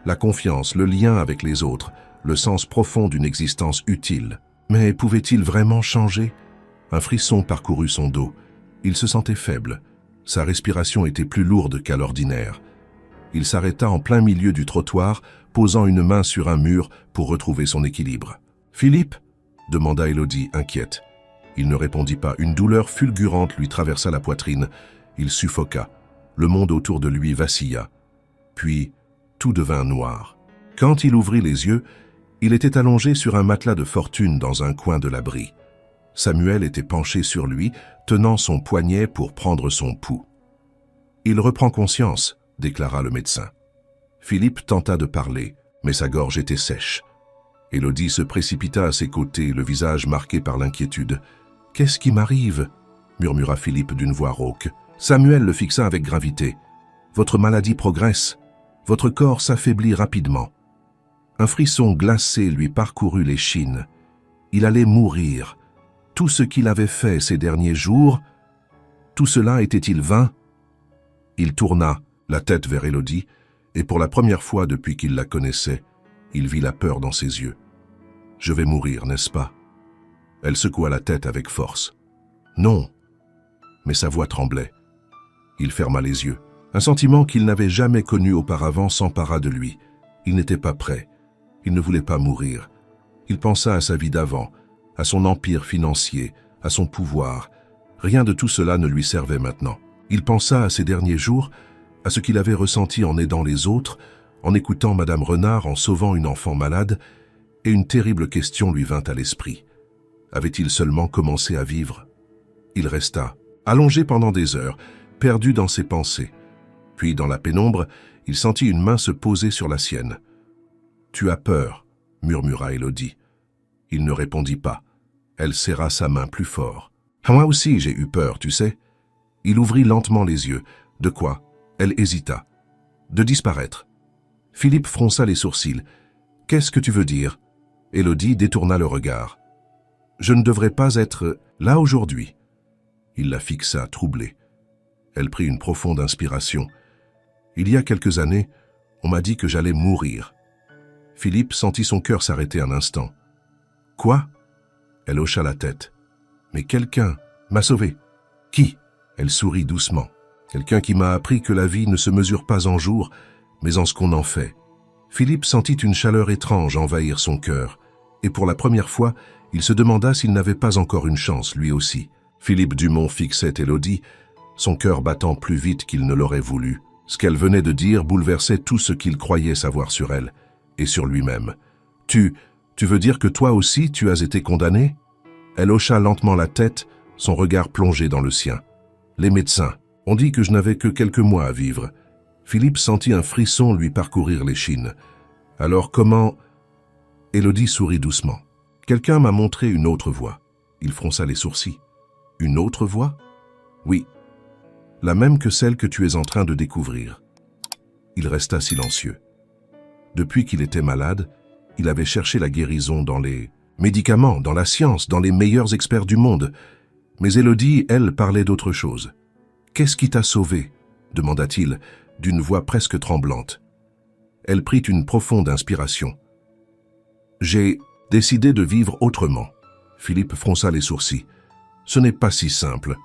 La confiance, le lien avec les autres, le sens profond d'une existence utile. Mais pouvait-il vraiment changer? Un frisson parcourut son dos. Il se sentait faible. Sa respiration était plus lourde qu'à l'ordinaire. Il s'arrêta en plein milieu du trottoir, posant une main sur un mur pour retrouver son équilibre. « Philippe ?» demanda Élodie, inquiète. Il ne répondit pas. Une douleur fulgurante lui traversa la poitrine. Il suffoqua. Le monde autour de lui vacilla. Puis, tout devint noir. Quand il ouvrit les yeux, il était allongé sur un matelas de fortune dans un coin de l'abri. Samuel était penché sur lui, tenant son poignet pour prendre son pouls. « Il reprend conscience », déclara le médecin. Philippe tenta de parler, mais sa gorge était sèche. Élodie se précipita à ses côtés, le visage marqué par l'inquiétude. « Qu'est-ce qui m'arrive » murmura Philippe d'une voix rauque. Samuel le fixa avec gravité. « Votre maladie progresse. Votre corps s'affaiblit rapidement. » Un frisson glacé lui parcourut l'échine. Il allait mourir. Tout ce qu'il avait fait ces derniers jours, tout cela était-il vain? Il tourna la tête vers Élodie, et pour la première fois depuis qu'il la connaissait, il vit la peur dans ses yeux. « Je vais mourir, n'est-ce pas ?» Elle secoua la tête avec force. « Non !» Mais sa voix tremblait. Il ferma les yeux. Un sentiment qu'il n'avait jamais connu auparavant s'empara de lui. Il n'était pas prêt. Il ne voulait pas mourir. Il pensa à sa vie d'avant, à son empire financier, à son pouvoir. Rien de tout cela ne lui servait maintenant. Il pensa à ses derniers jours, à ce qu'il avait ressenti en aidant les autres, en écoutant Madame Renard, en sauvant une enfant malade, et une terrible question lui vint à l'esprit. Avait-il seulement commencé à vivre? Il resta, allongé pendant des heures, perdu dans ses pensées. Puis, dans la pénombre, il sentit une main se poser sur la sienne. « Tu as peur » murmura Élodie. Il ne répondit pas. Elle serra sa main plus fort. « Moi aussi j'ai eu peur, tu sais. » Il ouvrit lentement les yeux. « De quoi ?» Elle hésita. « De disparaître. » Philippe fronça les sourcils. « Qu'est-ce que tu veux dire ?» Élodie détourna le regard. « Je ne devrais pas être là aujourd'hui. » Il la fixa, troublé. Elle prit une profonde inspiration. « Il y a quelques années, on m'a dit que j'allais mourir. » Philippe sentit son cœur s'arrêter un instant. « Quoi ?» Elle hocha la tête. « Mais quelqu'un m'a sauvé. »« Qui ?» Elle sourit doucement. « Quelqu'un qui m'a appris que la vie ne se mesure pas en jours, mais en ce qu'on en fait. » Philippe sentit une chaleur étrange envahir son cœur, et pour la première fois, il se demanda s'il n'avait pas encore une chance, lui aussi. Philippe Dumont fixait Élodie, son cœur battant plus vite qu'il ne l'aurait voulu. Ce qu'elle venait de dire bouleversait tout ce qu'il croyait savoir sur elle, et sur lui-même. « Tu veux dire que toi aussi tu as été condamné ?» Elle hocha lentement la tête, son regard plongé dans le sien. « Les médecins ont dit que je n'avais que quelques mois à vivre. » Philippe sentit un frisson lui parcourir l'échine. « Alors comment ?» Élodie sourit doucement. « Quelqu'un m'a montré une autre voie. » Il fronça les sourcils. « Une autre voie ?»« Oui. La même que celle que tu es en train de découvrir. » Il resta silencieux. Depuis qu'il était malade, il avait cherché la guérison dans les médicaments, dans la science, dans les meilleurs experts du monde. Mais Élodie, elle, parlait d'autre chose. « Qu'est-ce qui t'a sauvé ?» demanda-t-il, d'une voix presque tremblante. Elle prit une profonde inspiration. « J'ai décidé de vivre autrement. » Philippe fronça les sourcils. « Ce n'est pas si simple. »«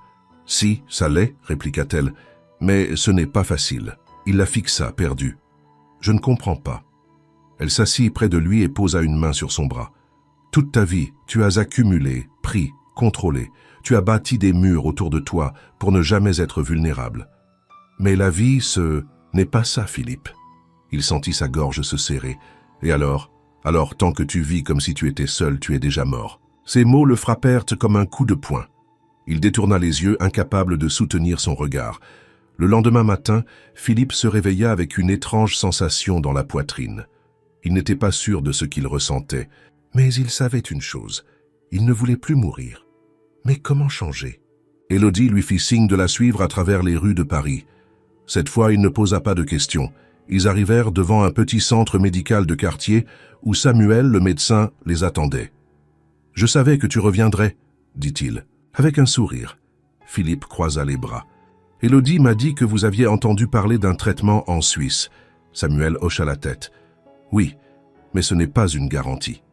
Si, ça l'est, » répliqua-t-elle, « mais ce n'est pas facile. » Il la fixa, perdu. « Je ne comprends pas. » Elle s'assit près de lui et posa une main sur son bras. « Toute ta vie, tu as accumulé, pris, contrôlé. Tu as bâti des murs autour de toi pour ne jamais être vulnérable. Mais la vie, ce n'est pas ça, Philippe. » Il sentit sa gorge se serrer. « Et alors, tant que tu vis comme si tu étais seul, tu es déjà mort. » Ces mots le frappèrent comme un coup de poing. Il détourna les yeux, incapable de soutenir son regard. Le lendemain matin, Philippe se réveilla avec une étrange sensation dans la poitrine. Il n'était pas sûr de ce qu'il ressentait, mais il savait une chose. Il ne voulait plus mourir. Mais comment changer? Élodie lui fit signe de la suivre à travers les rues de Paris. Cette fois, il ne posa pas de questions. Ils arrivèrent devant un petit centre médical de quartier où Samuel, le médecin, les attendait. « Je savais que tu reviendrais, » dit-il, avec un sourire. Philippe croisa les bras. « Élodie m'a dit que vous aviez entendu parler d'un traitement en Suisse. » Samuel hocha la tête. « Oui, mais ce n'est pas une garantie.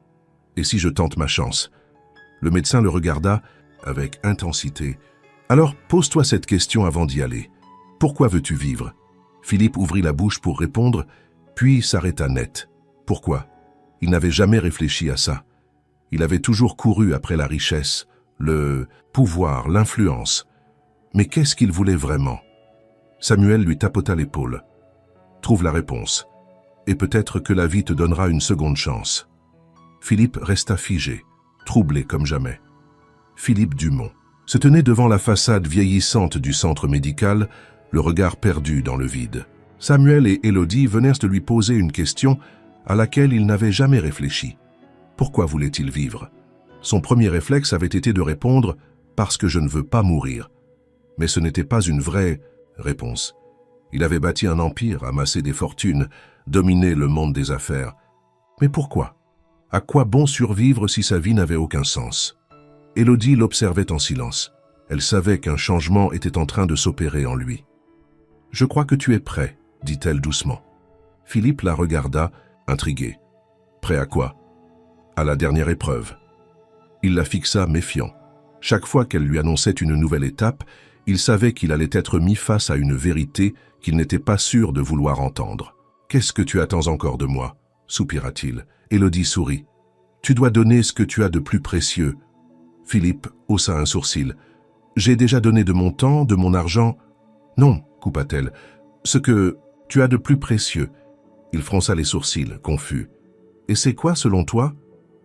Et si je tente ma chance ?» Le médecin le regarda avec intensité. « Alors pose-toi cette question avant d'y aller. Pourquoi veux-tu vivre? Philippe ouvrit la bouche pour répondre, puis s'arrêta net. Pourquoi? Il n'avait jamais réfléchi à ça. Il avait toujours couru après la richesse, le pouvoir, l'influence. Mais qu'est-ce qu'il voulait vraiment? Samuel lui tapota l'épaule. Trouve la réponse, et peut-être que la vie te donnera une seconde chance. Philippe resta figé, troublé comme jamais. Philippe Dumont se tenait devant la façade vieillissante du centre médical, le regard perdu dans le vide. Samuel et Élodie venaient de lui poser une question à laquelle il n'avait jamais réfléchi. Pourquoi voulait-il vivre? Son premier réflexe avait été de répondre « parce que je ne veux pas mourir ». Mais ce n'était pas une vraie réponse. Il avait bâti un empire, amassé des fortunes, dominé le monde des affaires. Mais pourquoi? À quoi bon survivre si sa vie n'avait aucun sens? Élodie l'observait en silence. Elle savait qu'un changement était en train de s'opérer en lui. « Je crois que tu es prêt », dit-elle doucement. Philippe la regarda, intrigué. « Prêt à quoi ?»« À la dernière épreuve. » Il la fixa méfiant. Chaque fois qu'elle lui annonçait une nouvelle étape, il savait qu'il allait être mis face à une vérité qu'il n'était pas sûr de vouloir entendre. « Qu'est-ce que tu attends encore de moi ?» soupira-t-il. Élodie sourit. « Tu dois donner ce que tu as de plus précieux. » Philippe haussa un sourcil. « J'ai déjà donné de mon temps, de mon argent. »« Non, » coupa-t-elle. « Ce que tu as de plus précieux. » Il fronça les sourcils, confus. « Et c'est quoi, selon toi ?»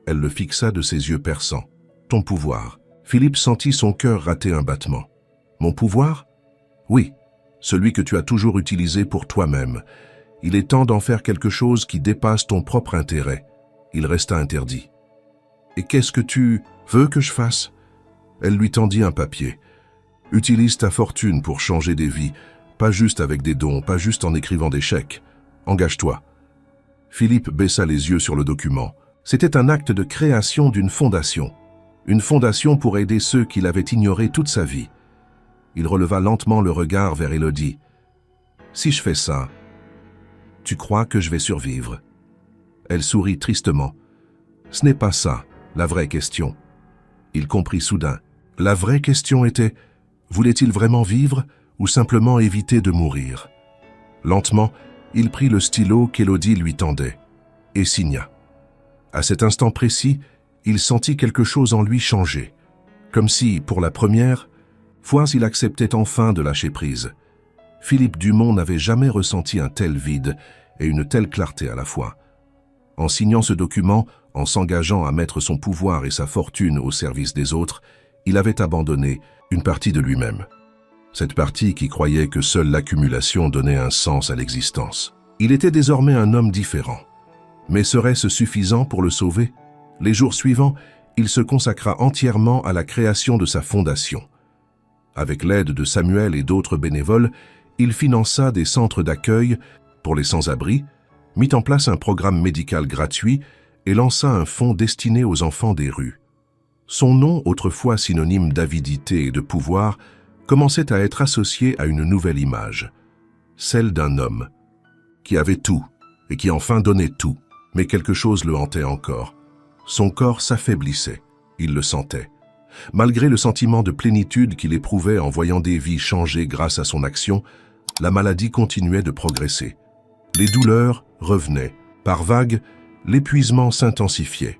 Elle le fixa de ses yeux perçants. « Ton pouvoir. » Philippe sentit son cœur rater un battement. « Mon pouvoir ?»« Oui, celui que tu as toujours utilisé pour toi-même. Il est temps d'en faire quelque chose qui dépasse ton propre intérêt. » Il resta interdit. « Et qu'est-ce que tu veux que je fasse ?» Elle lui tendit un papier. « Utilise ta fortune pour changer des vies, pas juste avec des dons, pas juste en écrivant des chèques. Engage-toi. » Philippe baissa les yeux sur le document. C'était un acte de création d'une fondation. Une fondation pour aider ceux qu'il avait ignorés toute sa vie. Il releva lentement le regard vers Élodie. « Si je fais ça, tu crois que je vais survivre ?» Elle sourit tristement. « Ce n'est pas ça, la vraie question. » Il comprit soudain. La vraie question était, voulait-il vraiment vivre ou simplement éviter de mourir? Lentement, il prit le stylo qu'Élodie lui tendait et signa. À cet instant précis, il sentit quelque chose en lui changer, comme si, pour la première fois, il acceptait enfin de lâcher prise. Philippe Dumont n'avait jamais ressenti un tel vide et une telle clarté à la fois. En signant ce document, en s'engageant à mettre son pouvoir et sa fortune au service des autres, il avait abandonné une partie de lui-même. Cette partie qui croyait que seule l'accumulation donnait un sens à l'existence. Il était désormais un homme différent. Mais serait-ce suffisant pour le sauver? Les jours suivants, il se consacra entièrement à la création de sa fondation. Avec l'aide de Samuel et d'autres bénévoles, il finança des centres d'accueil pour les sans-abri, mit en place un programme médical gratuit et lança un fonds destiné aux enfants des rues. Son nom, autrefois synonyme d'avidité et de pouvoir, commençait à être associé à une nouvelle image, celle d'un homme qui avait tout et qui enfin donnait tout, mais quelque chose le hantait encore. Son corps s'affaiblissait, il le sentait. Malgré le sentiment de plénitude qu'il éprouvait en voyant des vies changer grâce à son action, la maladie continuait de progresser. Les douleurs revenaient. Par vagues, l'épuisement s'intensifiait.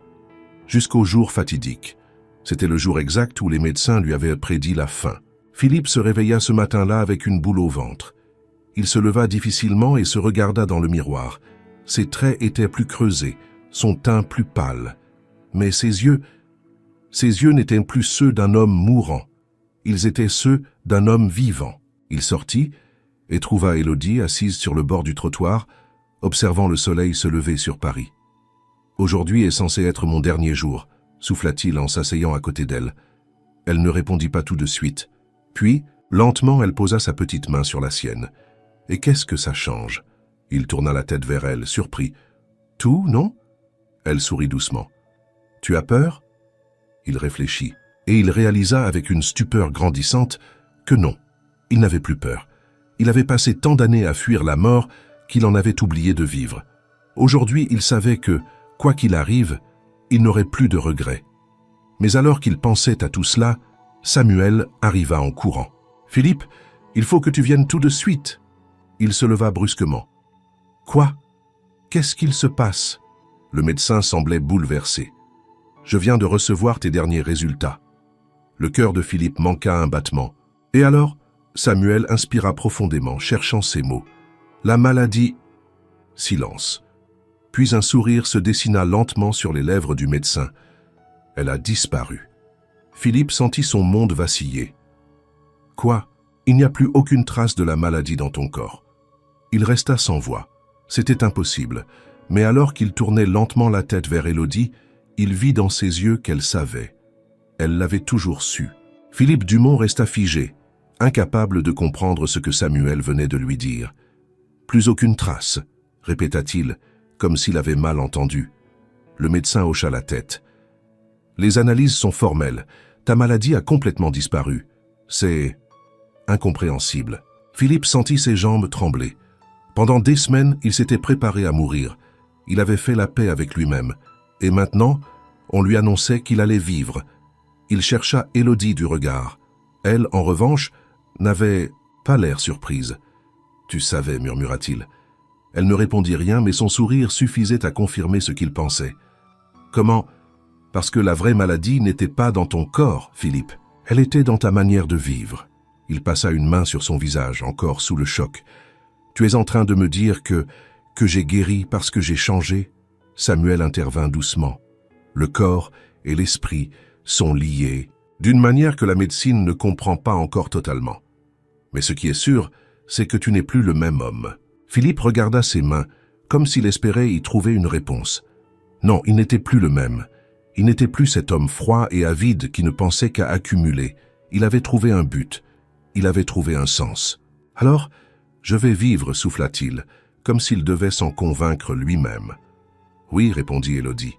Jusqu'au jour fatidique. C'était le jour exact où les médecins lui avaient prédit la fin. Philippe se réveilla ce matin-là avec une boule au ventre. Il se leva difficilement et se regarda dans le miroir. Ses traits étaient plus creusés, son teint plus pâle. Mais ses yeux n'étaient plus ceux d'un homme mourant. Ils étaient ceux d'un homme vivant. Il sortit et trouva Élodie assise sur le bord du trottoir, observant le soleil se lever sur Paris. « Aujourd'hui est censé être mon dernier jour », souffla-t-il en s'asseyant à côté d'elle. Elle ne répondit pas tout de suite. Puis, lentement, elle posa sa petite main sur la sienne. « Et qu'est-ce que ça change ?» Il tourna la tête vers elle, surpris. « Tout, non ?» Elle sourit doucement. « Tu as peur ?» Il réfléchit, et il réalisa avec une stupeur grandissante que non, il n'avait plus peur. Il avait passé tant d'années à fuir la mort qu'il en avait oublié de vivre. Aujourd'hui, il savait que, quoi qu'il arrive, il n'aurait plus de regrets. Mais alors qu'il pensait à tout cela, Samuel arriva en courant. « Philippe, il faut que tu viennes tout de suite !» Il se leva brusquement. « Quoi? Qu'est-ce qu'il se passe ?» Le médecin semblait bouleversé. « Je viens de recevoir tes derniers résultats. » Le cœur de Philippe manqua un battement. « Et alors ?» Samuel inspira profondément, cherchant ses mots. « La maladie... » Silence. Puis un sourire se dessina lentement sur les lèvres du médecin. Elle a disparu. Philippe sentit son monde vaciller. « Quoi? Il n'y a plus aucune trace de la maladie dans ton corps. » Il resta sans voix. C'était impossible. Mais alors qu'il tournait lentement la tête vers Élodie, il vit dans ses yeux qu'elle savait. Elle l'avait toujours su. Philippe Dumont resta figé, incapable de comprendre ce que Samuel venait de lui dire. « Plus aucune trace », répéta-t-il, comme s'il avait mal entendu. Le médecin hocha la tête. « Les analyses sont formelles. Ta maladie a complètement disparu. C'est incompréhensible. » Philippe sentit ses jambes trembler. Pendant des semaines, il s'était préparé à mourir. Il avait fait la paix avec lui-même. Et maintenant, on lui annonçait qu'il allait vivre. Il chercha Élodie du regard. Elle, en revanche, n'avait pas l'air surprise. « Tu savais, murmura-t-il. » Elle ne répondit rien, mais son sourire suffisait à confirmer ce qu'il pensait. « Comment ? Parce que la vraie maladie n'était pas dans ton corps, Philippe. Elle était dans ta manière de vivre. » Il passa une main sur son visage, encore sous le choc. « Tu es en train de me dire que j'ai guéri parce que j'ai changé ?» Samuel intervint doucement. « Le corps et l'esprit sont liés, d'une manière que la médecine ne comprend pas encore totalement. Mais ce qui est sûr, c'est que tu n'es plus le même homme. » Philippe regarda ses mains, comme s'il espérait y trouver une réponse. Non, il n'était plus le même. Il n'était plus cet homme froid et avide qui ne pensait qu'à accumuler. Il avait trouvé un but. Il avait trouvé un sens. « Alors, je vais vivre, souffla-t-il, comme s'il devait s'en convaincre lui-même. « Oui, répondit Élodie.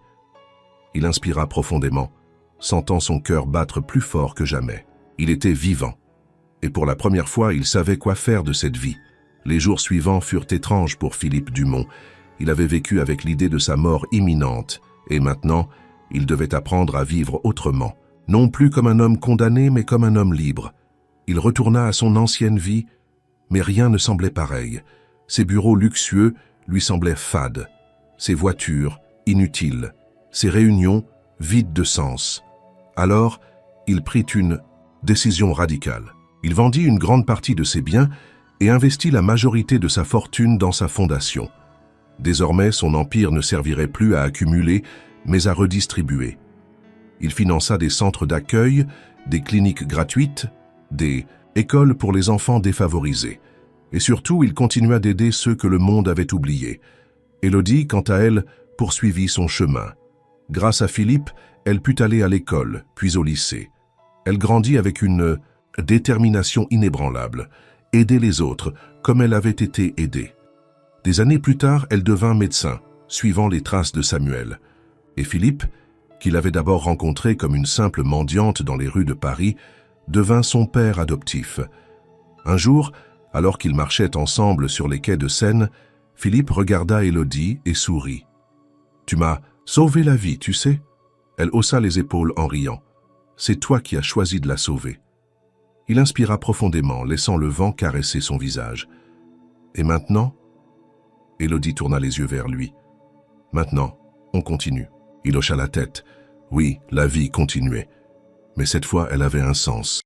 Il inspira profondément, sentant son cœur battre plus fort que jamais. Il était vivant. Et pour la première fois, il savait quoi faire de cette vie. Les jours suivants furent étranges pour Philippe Dumont. Il avait vécu avec l'idée de sa mort imminente, et maintenant, il devait apprendre à vivre autrement, non plus comme un homme condamné, mais comme un homme libre. Il retourna à son ancienne vie, mais rien ne semblait pareil. Ses bureaux luxueux lui semblaient fades, ses voitures inutiles, ses réunions vides de sens. Alors, il prit une décision radicale. Il vendit une grande partie de ses biens et investit la majorité de sa fortune dans sa fondation. Désormais, son empire ne servirait plus à accumuler, mais à redistribuer. Il finança des centres d'accueil, des cliniques gratuites, des écoles pour les enfants défavorisés. Et surtout, il continua d'aider ceux que le monde avait oubliés. Élodie, quant à elle, poursuivit son chemin. Grâce à Philippe, elle put aller à l'école, puis au lycée. Elle grandit avec une détermination inébranlable, aider les autres comme elle avait été aidée. Des années plus tard, elle devint médecin, suivant les traces de Samuel. Et Philippe, qu'il avait d'abord rencontré comme une simple mendiante dans les rues de Paris, devint son père adoptif. Un jour, alors qu'ils marchaient ensemble sur les quais de Seine, Philippe regarda Élodie et sourit. « Tu m'as sauvé la vie, tu sais ?» Elle haussa les épaules en riant. « C'est toi qui as choisi de la sauver. » Il inspira profondément, laissant le vent caresser son visage. « Et maintenant ?» Élodie tourna les yeux vers lui. « Maintenant, on continue. » Il hocha la tête. Oui, la vie continuait. Mais cette fois, elle avait un sens.